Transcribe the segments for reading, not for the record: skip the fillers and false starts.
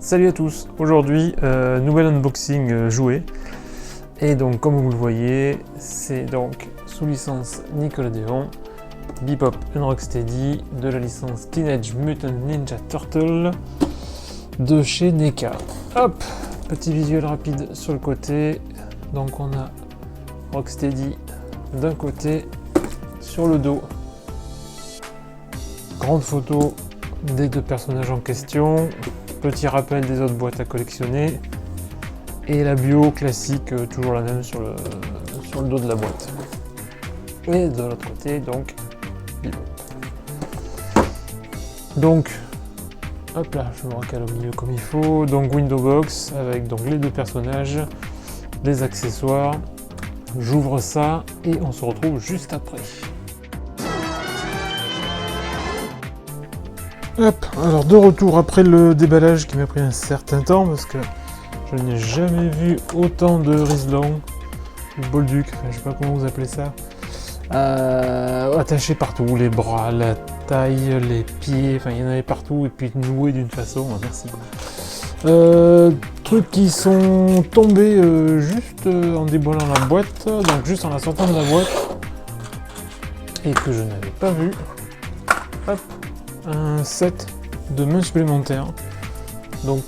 Salut à tous, aujourd'hui nouvel unboxing jouet, et donc comme vous le voyez c'est donc sous licence Nickelodeon, Bebop & Rocksteady de la licence Teenage Mutant Ninja Turtle de chez NECA. Hop, petit visuel rapide sur le côté, donc on a Rocksteady d'un côté, sur le dos grande photo des deux personnages en question, petit rappel des autres boîtes à collectionner et la bio classique, toujours la même sur le dos de la boîte. Et de l'autre côté donc donc hop là, je me recale au milieu comme il faut. Donc window box avec donc les deux personnages, les accessoires. J'ouvre ça et on se retrouve juste après. Hop, alors de retour après le déballage qui m'a pris un certain temps parce que je n'ai jamais vu autant de Rizlong, de Bolduc, enfin, je sais pas comment vous appelez ça, attachés partout, les bras, la taille, les pieds, enfin il y en avait partout et puis noués d'une façon, merci. Trucs qui sont tombés juste en déballant la boîte, donc juste en la sortant de la boîte et que je n'avais pas vu. Hop. Un set de mains supplémentaires, donc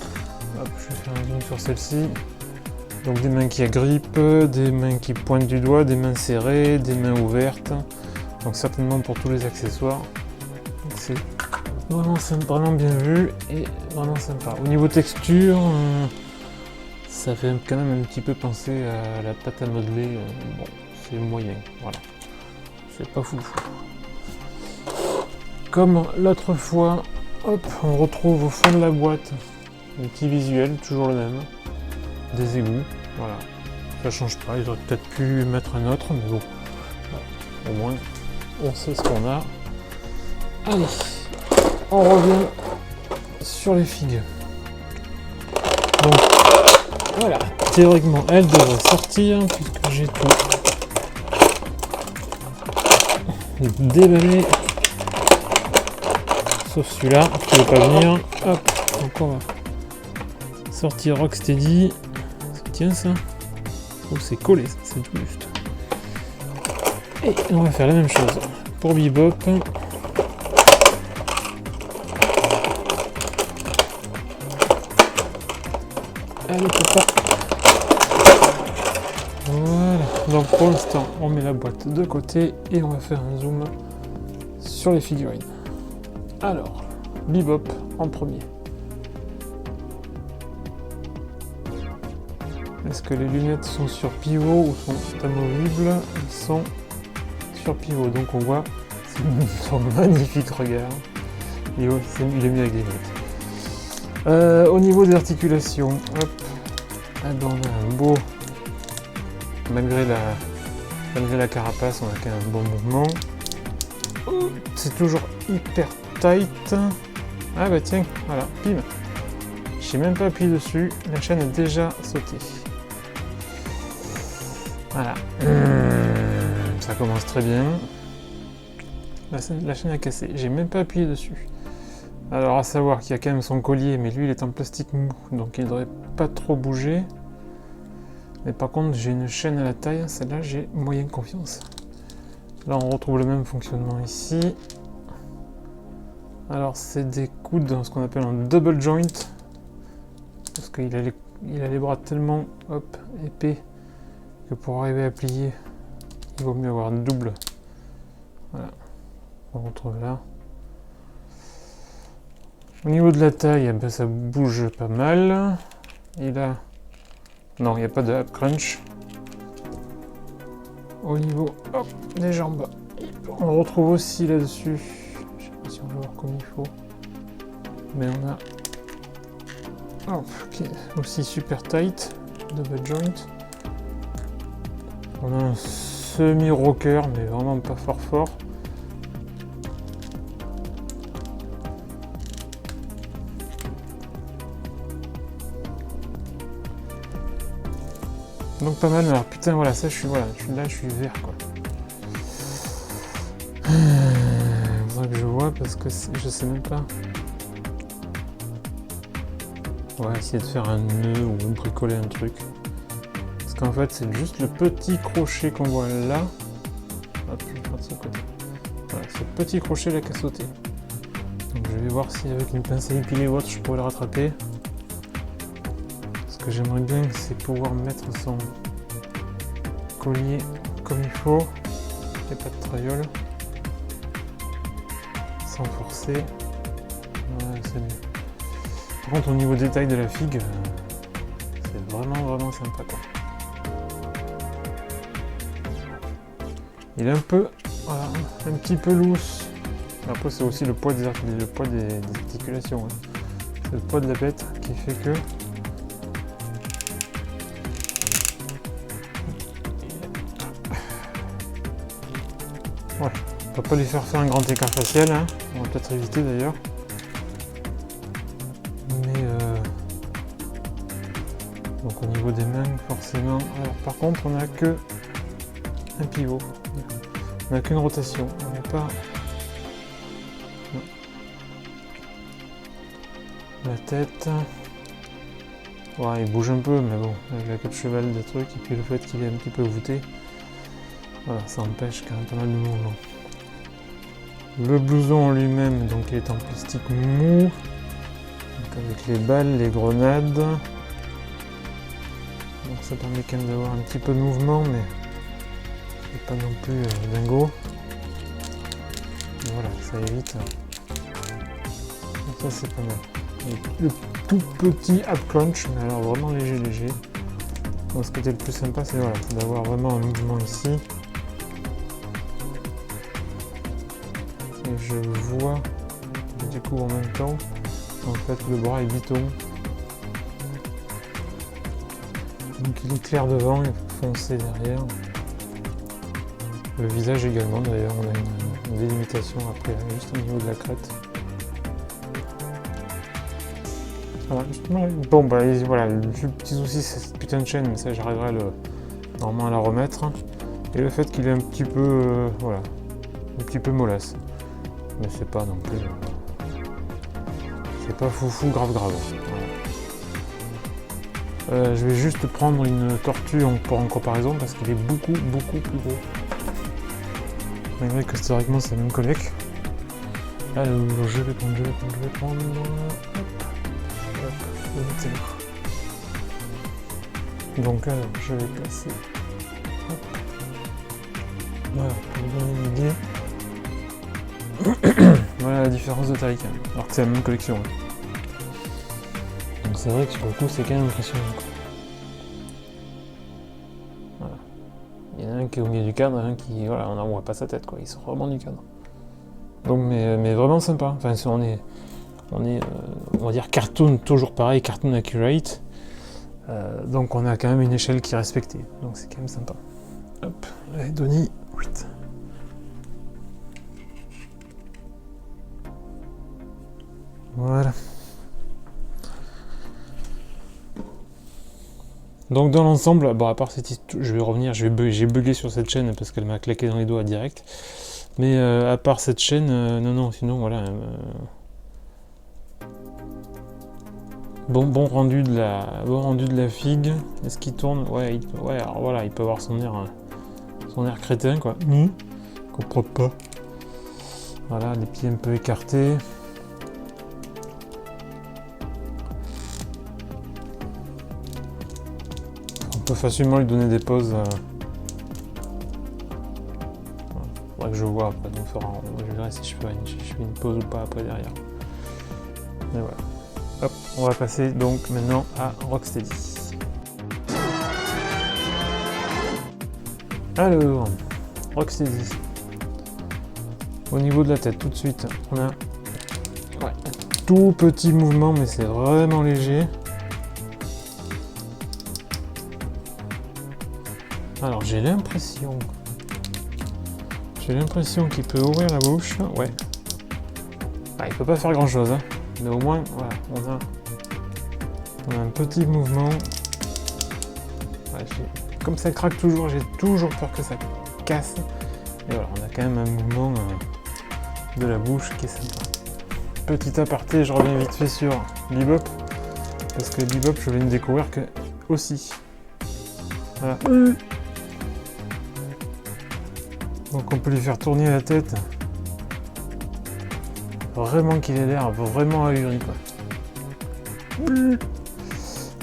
hop, je vais faire un zoom sur celle-ci, donc des mains qui agrippent, des mains qui pointent du doigt, des mains serrées, des mains ouvertes, donc certainement pour tous les accessoires. C'est vraiment bien vu et vraiment sympa. Au niveau texture, ça fait quand même un petit peu penser à la pâte à modeler, bon c'est moyen, voilà, c'est pas fou. Comme l'autre fois, hop, on retrouve au fond de la boîte un petit visuel, toujours le même, des égouts, voilà. Ça change pas, ils auraient peut-être pu mettre un autre, mais bon, au moins on sait ce qu'on a. Allez, on revient sur les figues. Donc voilà, théoriquement elle devrait sortir puisque j'ai tout déballé. Sauf celui-là qui ne veut pas venir. Hop, donc on va sortir Rocksteady. Ça tient ça? Oh, c'est collé, c'est tout juste. Et on va faire la même chose pour Bebop. Allez, papa. Voilà. Donc pour l'instant, on met la boîte de côté et on va faire un zoom sur les figurines. Alors, Bebop en premier. Est-ce que les lunettes sont sur pivot ou sont amovibles? Elles sont sur pivot, donc on voit son magnifique regard. Et ouais, il est mis avec des lunettes. Au niveau des articulations, hop, ah ben on a un beau, malgré la carapace, on a quand même un bon mouvement. C'est toujours hyper tight. Ah bah tiens, voilà, pim. J'ai même pas appuyé dessus, la chaîne a déjà sauté. Voilà. Ça commence très bien. La chaîne a cassé, j'ai même pas appuyé dessus. Alors à savoir qu'il y a quand même son collier, mais lui il est en plastique mou, donc il devrait pas trop bouger. Mais par contre j'ai une chaîne à la taille, celle-là j'ai moyen confiance. Là on retrouve le même fonctionnement ici. Alors c'est des coudes, ce qu'on appelle un double joint, parce qu'il a les bras tellement épais que pour arriver à plier, il vaut mieux avoir un double. Voilà, on retrouve là. Au niveau de la taille, ben, ça bouge pas mal. Et là, non, il n'y a pas de up crunch. Au niveau des jambes, on retrouve aussi là-dessus. Si on veut voir comme il faut, mais on a aussi super tight, double joint. On a un semi-rocker, mais vraiment pas fort. Donc pas mal, alors putain voilà, ça je suis vert quoi. Faudrait que je vois parce que je sais même pas. On va essayer de faire un nœud ou de bricoler un truc. Parce qu'en fait, c'est juste le petit crochet qu'on voit là. Hop, je vais faire de ce côté. Voilà, c'est le petit crochet là qui a sauté. Donc je vais voir si avec une pince à épiler ou autre, je pourrais le rattraper. Ce que j'aimerais bien, c'est pouvoir mettre son collier comme il faut. Il n'y a pas de traïole. Sans forcer. Ouais, c'est mieux. Par contre, au niveau détail de la figue, c'est vraiment sympa quoi. Il est un peu, voilà, un petit peu loose. Après, c'est aussi le poids des articulations. Hein. C'est le poids de la bête qui fait que. Ouais, on va pas lui faire un grand écart facial. Hein. On va peut-être éviter d'ailleurs. Mais donc au niveau des mains, forcément. Alors par contre, on n'a que un pivot. On n'a qu'une rotation. On n'est pas. Non. La tête. Ouais, il bouge un peu, mais bon, avec la queue de cheval des trucs, et puis le fait qu'il est un petit peu voûté, voilà, ça empêche quand même pas mal de mouvements. Le blouson en lui-même, donc il est en plastique mou, donc avec les balles, les grenades. Donc ça permet quand même d'avoir un petit peu de mouvement, mais c'est pas non plus dingo. Et voilà, ça évite. Donc ça c'est pas mal. Et le tout petit up crunch, mais alors vraiment léger. Donc ce qui était le plus sympa, c'est voilà, d'avoir vraiment un mouvement ici. Et je vois, je découvre en même temps, en fait le bras est biton. Donc il est clair devant et foncé derrière. Le visage également d'ailleurs, on a une délimitation après, juste au niveau de la crête. Voilà. Bon bah voilà, le petit souci c'est cette putain de chaîne, mais ça j'arriverai normalement à la remettre. Et le fait qu'il est un petit peu voilà, un petit peu mollasse. Mais c'est pas non plus. C'est pas foufou grave. Voilà. Je vais juste prendre une tortue en comparaison parce qu'il est beaucoup plus gros. Malgré que théoriquement c'est la même collègue. Alors je vais prendre. Donc alors je vais placer. Hop. Voilà, pour vous donner une idée. Voilà la différence de taille quand même. Alors que c'est la même collection. Hein. Donc c'est vrai que sur le coup c'est quand même impressionnant. Voilà. Il y en a un qui est au milieu du cadre, un qui. Voilà, on voit pas sa tête quoi, il sort vraiment du cadre. Donc mais vraiment sympa. Enfin on est on va dire cartoon, toujours pareil, cartoon accurate. Donc on a quand même une échelle qui est respectée. Donc c'est quand même sympa. Hop, allez Donnie. Voilà. Donc dans l'ensemble, bon à part cette histoire, je vais revenir, j'ai bugué sur cette chaîne parce qu'elle m'a claqué dans les doigts direct. Mais à part cette chaîne, non, sinon voilà. Bon rendu de la figue. Est-ce qu'il tourne? Ouais, alors voilà, il peut avoir son air crétin quoi. Comprends pas. Voilà, les pieds un peu écartés. On peut facilement lui donner des poses. Faudrait que je vois après, donc je verrai si je fais une pause ou pas après derrière. Mais voilà. Hop, on va passer donc maintenant à Rocksteady. Alors, Rocksteady. Au niveau de la tête, tout de suite, on a un tout petit mouvement, mais c'est vraiment léger. Alors, j'ai l'impression qu'il peut ouvrir la bouche. Ouais. Il peut pas faire grand chose, hein. Mais au moins, voilà, on a un petit mouvement. Ouais, comme ça craque toujours, j'ai toujours peur que ça casse. Et voilà, on a quand même un mouvement de la bouche qui est sympa. Petit aparté, je reviens vite fait sur Bebop. parce que Bebop, je viens de découvrir que aussi. Voilà. Donc on peut lui faire tourner la tête. Vraiment qu'il ait l'air vraiment ahuri, quoi.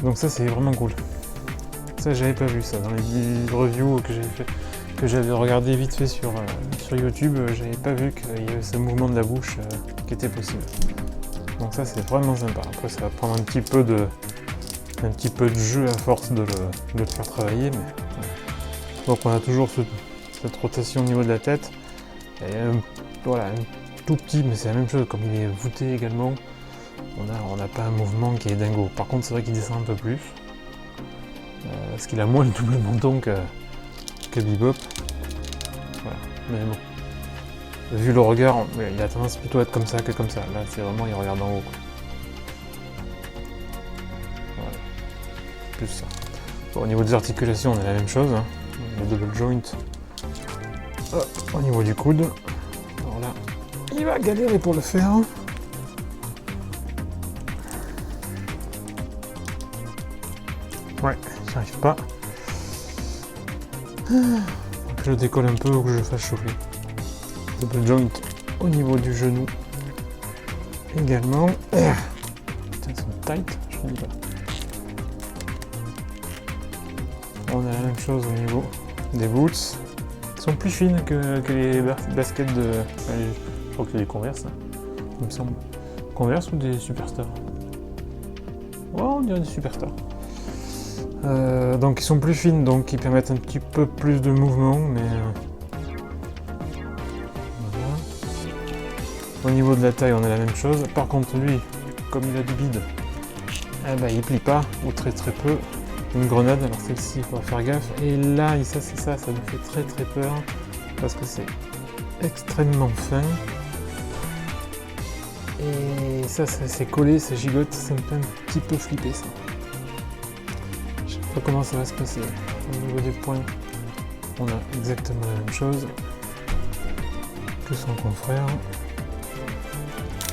Donc ça c'est vraiment cool. Ça j'avais pas vu ça dans les reviews que j'avais fait, que j'avais regardé vite fait sur YouTube, j'avais pas vu qu'il y avait ce mouvement de la bouche qui était possible. Donc ça c'est vraiment sympa. Après ça va prendre un petit peu de jeu à force de le faire travailler, mais donc on a toujours cette rotation au niveau de la tête. Et voilà, tout petit, mais c'est la même chose, comme il est voûté également, on n'a pas un mouvement qui est dingo. Par contre c'est vrai qu'il descend un peu plus, parce qu'il a moins le double menton que Bebop. Voilà. Mais bon, vu le regard, il a tendance plutôt à être comme ça que comme ça. Là c'est vraiment, il regarde en haut, quoi. Voilà. Plus ça. Bon, au niveau des articulations, on a la même chose, hein. Le double joint. Au niveau du coude, alors là, il va galérer pour le faire. Ouais, j'y arrive pas. Que je décolle un peu ou que je fasse chauffer. Double joint au niveau du genou également. Putain, ils sont tight, je ne dis pas. On a la même chose au niveau des boots. Ils sont plus fines que les baskets de... je crois que c'est des Converse, hein, il me semble. Converse ou des Superstars? Oh, on dirait des Superstars. Donc ils sont plus fines, donc ils permettent un petit peu plus de mouvement, mais... voilà. Au niveau de la taille, on a la même chose. Par contre, lui, comme il a du bide, eh ben, il plie pas, ou très peu. Une grenade, alors celle-ci, il faut faire gaffe. Et là, et ça c'est ça me fait très peur, parce que c'est extrêmement fin. Et ça c'est collé, ça gigote, ça me fait un petit peu flipper ça. Je sais pas comment ça va se passer. Au niveau des poings, on a exactement la même chose que son confrère.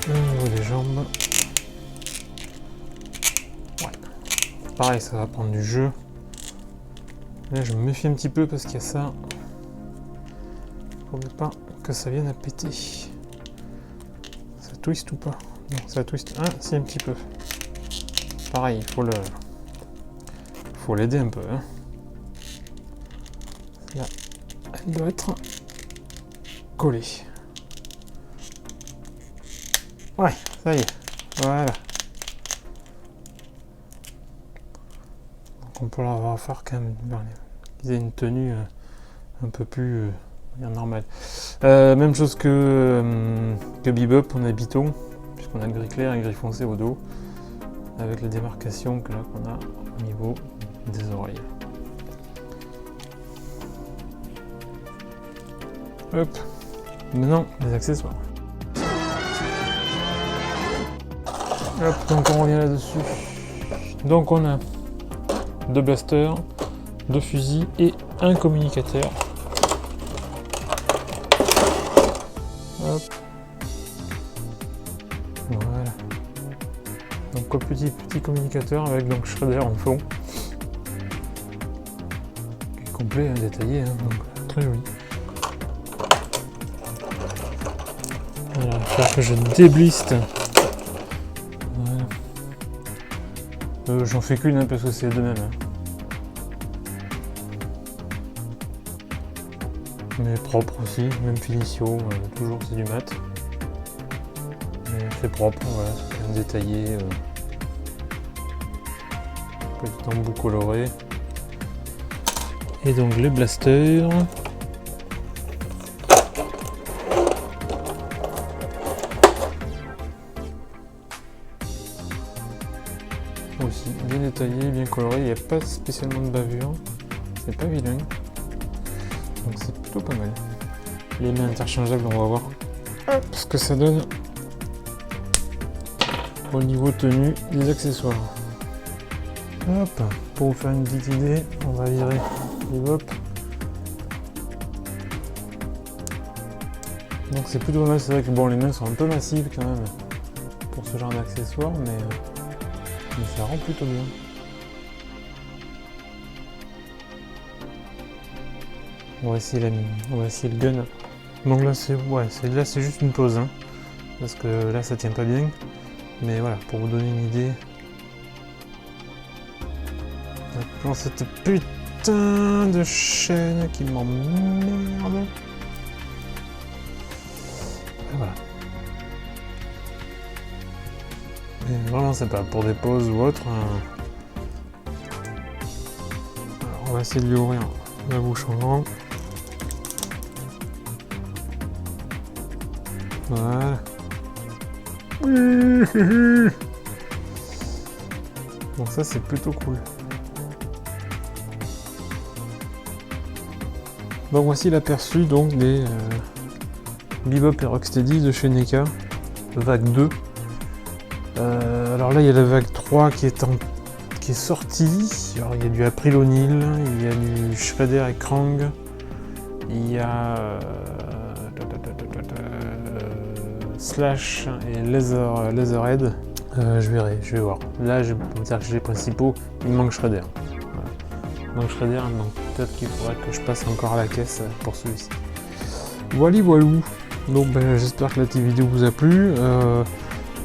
Au niveau des jambes, pareil, ça va prendre du jeu. Là, je me méfie un petit peu parce qu'il y a ça. Faudrait pas que ça vienne à péter. Ça twist ou pas? Non, ça twist. Ah, si, un petit peu. Pareil, il faut l'aider un peu. Hein. Là, elle doit être collée. Ouais, ça y est. Voilà. On peut leur faire quand même qu'ils aient une tenue un peu plus normale. Même chose que Bebop, on a Biton, puisqu'on a le gris clair et le gris foncé au dos, avec les démarcations qu'on a au niveau des oreilles. Hop, maintenant les accessoires. Hop, donc on revient là-dessus. Donc on a 2 blasters, 2 fusils et un communicateur. Hop. Voilà. Donc un petit communicateur avec donc Shredder en fond. Qui est complet, hein, détaillé, hein, donc très joli. Voilà, il va falloir que je débliste. Voilà. J'en fais qu'une, hein, parce que c'est les deux mêmes. Hein. Mais propre aussi, même finition, toujours c'est du mat. Mais c'est propre, voilà, c'est bien détaillé. Petit embout coloré. Et donc les blasters. Aussi bien détaillé, bien coloré, il n'y a pas spécialement de bavure, c'est pas vilain. Donc c'est plutôt pas mal. Les mains interchangeables, on va voir ce que ça donne au niveau tenue des accessoires. Hop, pour vous faire une petite idée, on va virer les Bebop. Donc c'est plutôt pas mal, c'est vrai que bon, les mains sont un peu massives quand même pour ce genre d'accessoires, mais Mais ça rend plutôt bien. On va essayer le gun. Donc là c'est juste une pause, hein, parce que là ça tient pas bien. Mais voilà, pour vous donner une idée. Maintenant cette putain de chaîne qui m'emmerde. Voilà. Et vraiment c'est pas pour des pauses ou autre. Alors, on va essayer de lui ouvrir la bouche en grand. Voilà. Donc ça c'est plutôt cool. Donc voici l'aperçu donc des Bebop et Rocksteady de chez NECA, vague 2. Alors là il y a la vague 3 qui est sortie. Alors il y a du April O'Neil, il y a du Shredder et Krang, il y a Slash et Leatherhead. Je vais voir. Là je peux dire que j'ai les principaux, il me manque Shredder. Voilà. Il manque Shredder, donc peut-être qu'il faudrait que je passe encore à la caisse pour celui-ci. Voilou. Donc j'espère que la petite vidéo vous a plu.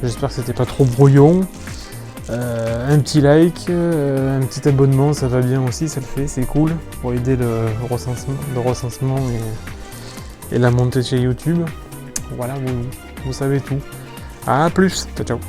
J'espère que c'était pas trop brouillon. Un petit like, un petit abonnement, ça va bien aussi, ça le fait, c'est cool pour aider le recensement et la montée chez YouTube. Voilà, vous savez tout. À plus, ciao ciao.